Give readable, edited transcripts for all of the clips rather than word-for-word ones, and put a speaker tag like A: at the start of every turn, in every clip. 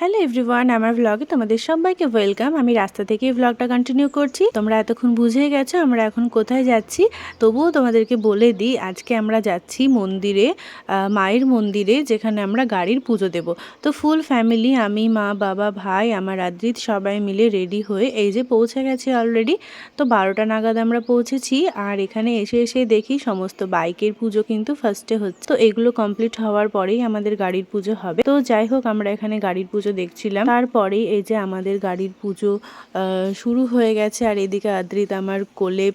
A: Hello everyone, আমার ব্লগে তোমাদের সবাইকে ওয়েলকাম। আমি রাস্তা থেকেই ব্লগটা কন্টিনিউ করছি। তোমরা এতক্ষণ বুঝেই গেছো আমরা এখন কোথায় যাচ্ছি, তবুও তোমাদেরকে বলে দিই। আজকে আমরা যাচ্ছি মন্দিরে, মায়ের মন্দিরে, যেখানে আমরা গাড়ির পুজো দেব। তো ফুল ফ্যামিলি, আমি, মা, বাবা, ভাই, আমার আদ্রিত, সবাই মিলে রেডি হয়ে এই যে পৌঁছে গেছি অলরেডি। তো 12টা নাগাদ আমরা পৌঁছেছি। আর এখানে এসে এসে দেখি সমস্ত বাইকের পুজো কিন্তু ফার্স্টে হচ্ছে। তো এগুলো কমপ্লিট হওয়ার পরেই আমাদের গাড়ির পুজো হবে। তো যাই হোক, আমরা এখানে গাড়ির পুজো দেখছিলাম। তারপরে এই যে আমাদের গাড়ির পুজো শুরু হয়ে গেছে। আর এদিকে আদ্রিত আমার কোলে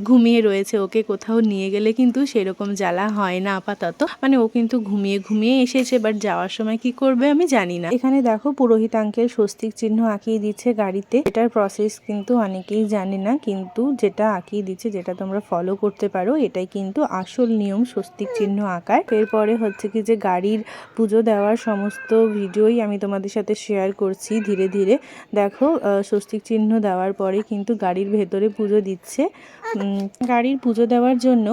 A: ঘুমিয়ে রয়েছে। ওকে কোথাও নিয়ে গেলে কিন্তু সেরকম জ্বালা হয় না আপাতত, মানে ও কিন্তু ঘুমিয়ে ঘুমিয়ে এসেছে। বাট যাওয়ার সময় কি করবে আমি জানি না। এখানে দেখো পুরোহিত আঙ্কেল স্বস্তিক চিহ্ন আঁকিয়ে দিচ্ছে গাড়িতে। এটার প্রসেস কিন্তু অনেকেই জানে না, কিন্তু যেটা আঁকিয়ে দিচ্ছে, যেটা তোমরা ফলো করতে পারো, এটাই কিন্তু আসল নিয়ম স্বস্তিক চিহ্ন আঁকার। এরপরে হচ্ছে কি যে গাড়ির পুজো দেওয়ার সমস্ত ভিডিওই আমি তোমাদের সাথে শেয়ার করছি ধীরে ধীরে। দেখো স্বস্তিক চিহ্ন দেওয়ার পরে কিন্তু গাড়ির ভেতরে পুজো দিচ্ছে। গাড়ির পুজো দেওয়ার জন্য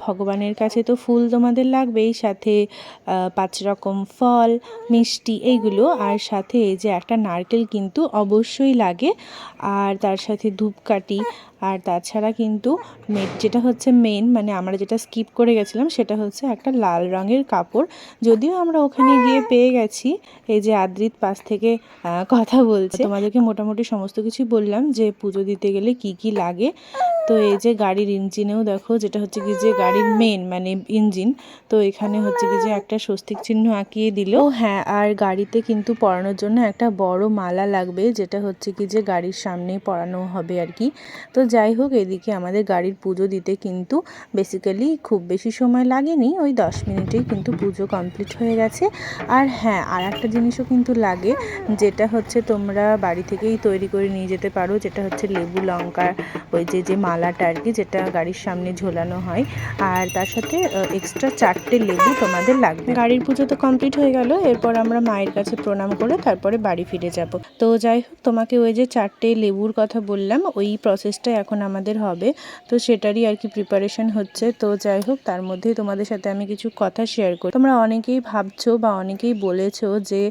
A: ভগবানের কাছে তো ফুল তোমাদের লাগবেই, সাথে 5 রকম ফল, মিষ্টি, এইগুলো। আর সাথে এই যে একটা নারকেল কিন্তু অবশ্যই লাগে, আর তার সাথে ধূপকাঠি। আর তাছাড়া কিন্তু যেটা হচ্ছে মেন, মানে আমরা যেটা স্কিপ করে গেছিলাম, সেটা হচ্ছে একটা লাল রঙের কাপড়। যদিও আমরা ওখানে গিয়ে পেয়ে গেছি। এই যে আদ্রিত পাশ থেকে কথা বলছে। তোমাদেরকে মোটামুটি সমস্ত কিছুই বললাম যে পুজো দিতে গেলে কি কি লাগে। তো এই যে গাড়ির ইঞ্জিনেও দেখো, যেটা হচ্ছে কি যে গাড়ির মেন মানে ইঞ্জিন, তো এখানে হচ্ছে কি যে একটা স্বস্তিক চিহ্ন আঁকিয়ে দিল। হ্যাঁ, আর গাড়িতে কিন্তু পরানোর জন্য একটা বড় মালা লাগবে, যেটা হচ্ছে কি যে গাড়ির সামনেই পরানো হবে আর কি। তো যাই হোক, এদিকে আমাদের গাড়ির পুজো দিতে কিন্তু বেসিক্যালি খুব বেশি সময় লাগেনি, ওই 10 মিনিটেই কিন্তু পুজো কমপ্লিট হয়ে গেছে। আর হ্যাঁ, আর একটা জিনিসও কিন্তু লাগে, যেটা হচ্ছে তোমরা বাড়ি থেকেই তৈরি করে নিয়ে যেতে পারো, যেটা হচ্ছে লেবু লঙ্কা, ওই যে মালাটা আর কি, যেটা গাড়ির সামনে ঝোলানো হয়। আর তার সাথে এক্সট্রা 4টে লেবু তোমাদের লাগবে। গাড়ির পুজো তো কমপ্লিট হয়ে গেল। এরপর আমরা মায়ের কাছে প্রণাম করে তারপরে বাড়ি ফিরে যাব। তো যাই হোক, তোমাকে ওই যে 4টে লেবুর কথা বললাম, ওই প্রসেসটাই এখন আমাদের হবে। তো সেটারই আর কি প্রিপারেশন হচ্ছে। তো যাই হোক, তার মধ্যেই তোমাদের সাথে আমি কিছু কথা শেয়ার করি। তোমরা অনেকেই ভাবছো বা অনেকেই বলেছো যে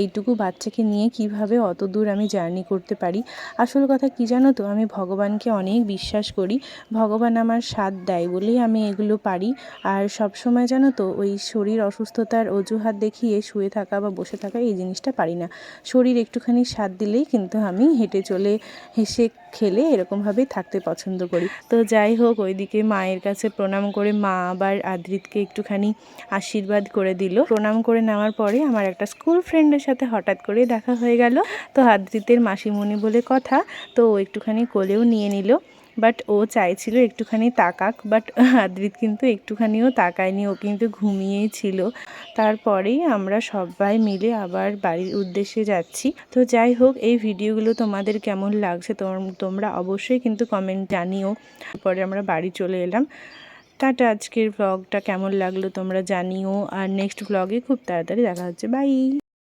A: এইটুকু বাচ্চাকে নিয়ে কিভাবে অত দূর আমি জার্নি করতে পারি। আসল কথা কি জানো তো, আমি ভগবানকে অনেক বিশ্বাস করি। ভগবান আমার সাথ দেয় বলেই আমি এগুলো পারি। আর সব সময় জানো তো, ওই শরীর অসুস্থতার অজুহাত দেখিয়ে শুয়ে থাকা বা বসে থাকা, এই জিনিসটা পারি না। শরীর একটুখানি সাথ দিলেই কিন্তু আমি হেঁটে চলে, হেসে খেলে এরকমভাবেই থাকতে পছন্দ করি। তো যাই হোক, ওইদিকে মায়ের কাছে প্রণাম করে মা আবার আদ্রিতকে একটুখানি আশীর্বাদ করে দিল। প্রণাম করে নেওয়ার পরে আমার একটা স্কুল ফ্রেন্ডের সাথে হঠাৎ করে দেখা হয়ে গেল। তো আদ্রিতের মাসিমণি বলে কথা, তো ও একটুখানি কোলেও নিয়ে নিল। বাট ও চাইছিল একটুখানি তাকাক, বাট আদ্রিত কিন্তু একটুখানিও তাকায়নি, ও কিন্তু ঘুমিয়েই ছিল। তারপরেই আমরা সবাই মিলে আবার বাড়ির উদ্দেশ্যে যাচ্ছি। তো যাই হোক, এই ভিডিওগুলো তোমাদের কেমন লাগছে তোমরা অবশ্যই কিন্তু কমেন্ট জানিও। পরে আমরা বাড়ি চলে এলাম। টাটা। আজকের ব্লগটা কেমন লাগলো তোমরা জানিও। আর নেক্সট ব্লগে খুব তাড়াতাড়ি দেখা হচ্ছে। বাই।